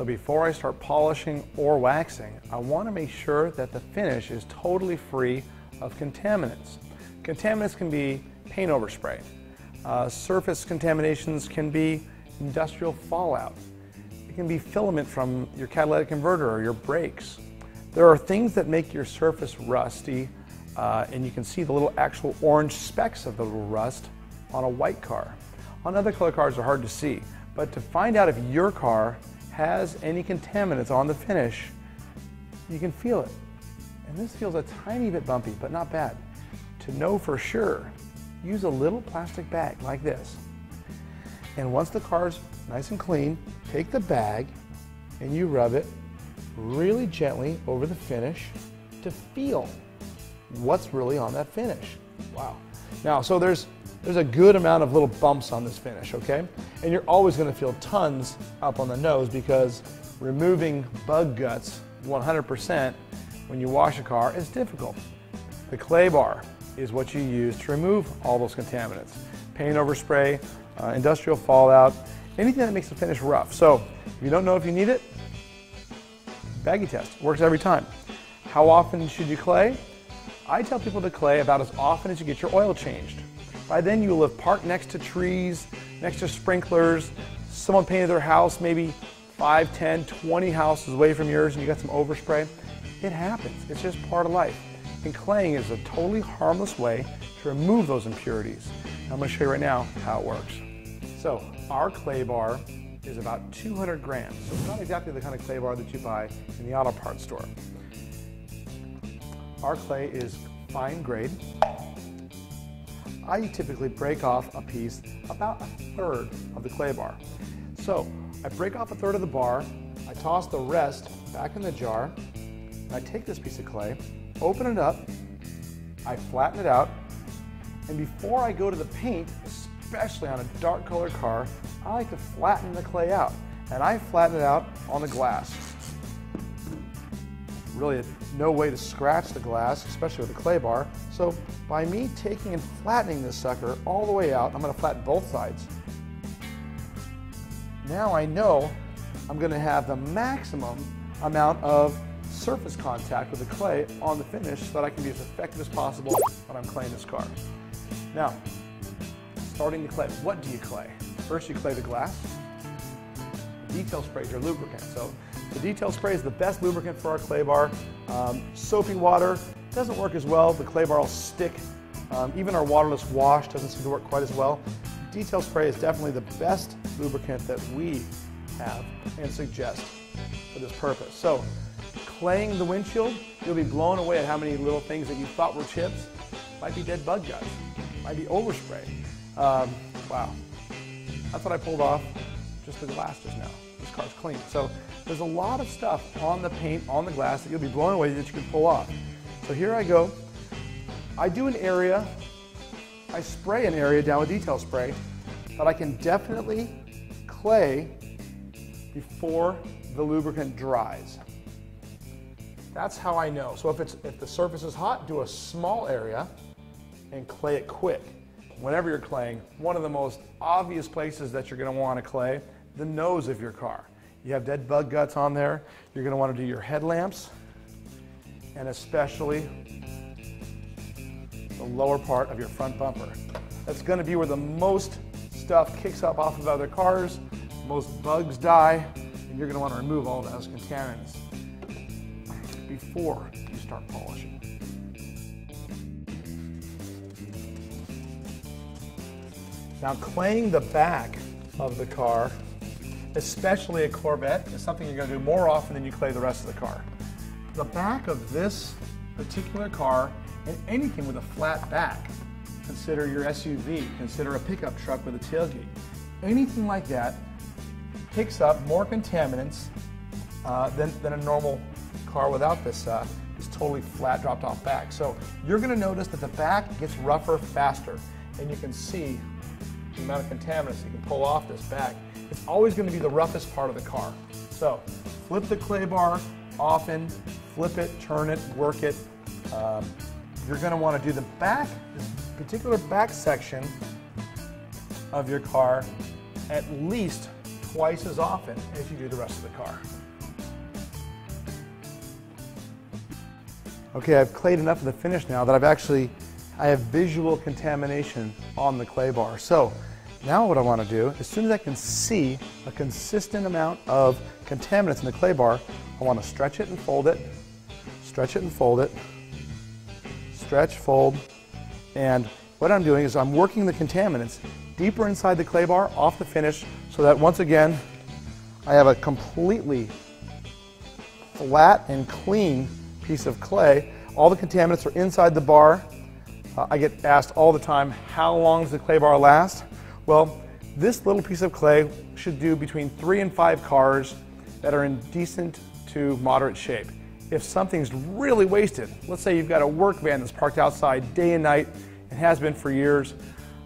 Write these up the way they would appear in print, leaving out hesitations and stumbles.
So before I start polishing or waxing, I want to make sure that the finish is totally free of contaminants. Contaminants can be paint overspray. Surface contaminations can be industrial fallout. It can be filament from your catalytic converter or your brakes. There are things that make your surface rusty, and you can see the little actual orange specks of the little rust on a white car. On other color cars are hard to see, but to find out if your car has any contaminants on the finish, you can feel it. And this feels a tiny bit bumpy, but not bad. To know for sure, use a little plastic bag like this. And once the car's nice and clean, take the bag and you rub it really gently over the finish to feel what's really on that finish. Wow. Now, so there's a good amount of little bumps on this finish, okay? And you're always going to feel tons up on the nose because removing bug guts 100% when you wash a car is difficult. The clay bar is what you use to remove all those contaminants. Paint overspray, industrial fallout, anything that makes the finish rough. So if you don't know if you need it, baggie test works every time. How often should you clay? I tell people to clay about as often as you get your oil changed. By then you will have parked next to trees, next to sprinklers, someone painted their house maybe 5, 10, 20 houses away from yours and you got some overspray. It happens, it's just part of life. And claying is a totally harmless way to remove those impurities. I'm going to show you right now how it works. So our clay bar is about 200 grams. So it's not exactly the kind of clay bar that you buy in the auto parts store. Our clay is fine grade. I typically break off a piece about 1/3 of the clay bar. So I break off 1/3 of the bar, I toss the rest back in the jar, and I take this piece of clay, open it up, I flatten it out, and before I go to the paint, especially on a dark colored car, I like to flatten the clay out. And I flatten it out on the glass. Really no way to scratch the glass, especially with a clay bar. So by me taking and flattening this sucker all the way out, I'm going to flatten both sides. Now I know I'm going to have the maximum amount of surface contact with the clay on the finish so that I can be as effective as possible when I'm claying this car. Now, starting to clay, what do you clay? First you clay the glass. Detail spray is your lubricant. So the detail spray is the best lubricant for our clay bar. Soapy water doesn't work as well. The clay bar will stick. Even our waterless wash doesn't seem to work quite as well. Detail spray is definitely the best lubricant that we have and suggest for this purpose. So claying the windshield, you'll be blown away at how many little things that you thought were chips might be dead bug guts, might be overspray. Wow, that's what I pulled off just the glass just now. This car's clean. So there's a lot of stuff on the paint, on the glass that you'll be blown away that you can pull off. So here I go. I do an area, I spray an area down with detail spray, but I can definitely clay before the lubricant dries. That's how I know. So if the surface is hot, do a small area and clay it quick. Whenever you're claying, one of the most obvious places that you're going to want to clay, the nose of your car. You have dead bug guts on there. You're going to want to do your headlamps and especially the lower part of your front bumper. That's going to be where the most stuff kicks up off of other cars, most bugs die, and you're going to want to remove all those contaminants before you start polishing. Now claying the back of the car, especially a Corvette, is something you're going to do more often than you clay the rest of the car. The back of this particular car, and anything with a flat back, consider your SUV, consider a pickup truck with a tailgate, anything like that picks up more contaminants than a normal car without this totally flat dropped off back. So you're going to notice that the back gets rougher faster, and you can see the amount of contaminants you can pull off this back. It's always going to be the roughest part of the car. So flip the clay bar often, flip it, turn it, work it. You're going to want to do the back, this particular back section of your car at least twice as often as you do the rest of the car. Okay, I've clayed enough of the finish now that I have visual contamination on the clay bar. So now what I want to do, as soon as I can see a consistent amount of contaminants in the clay bar, I want to stretch it and fold it, stretch it and fold it, stretch, fold, and what I'm doing is I'm working the contaminants deeper inside the clay bar off the finish so that once again I have a completely flat and clean piece of clay. All the contaminants are inside the bar. I get asked all the time, how long does the clay bar last? Well, this little piece of clay should do between 3 and 5 cars that are in decent to moderate shape. If something's really wasted, let's say you've got a work van that's parked outside day and night and has been for years,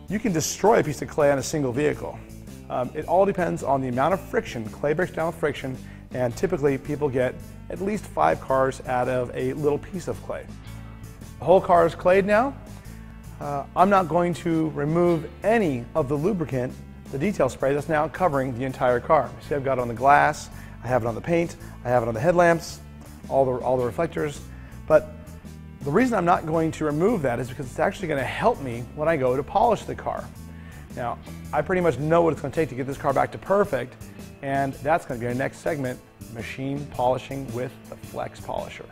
you can destroy a piece of clay on a single vehicle. It all depends on the amount of friction. Clay breaks down with friction, and typically people get at least 5 cars out of a little piece of clay. The whole car is clayed now. I'm not going to remove any of the lubricant, the detail spray that's now covering the entire car. See, I've got it on the glass, I have it on the paint, I have it on the headlamps, all the reflectors. But the reason I'm not going to remove that is because it's actually going to help me when I go to polish the car. Now, I pretty much know what it's going to take to get this car back to perfect, and that's going to be our next segment, machine polishing with the Flex Polisher.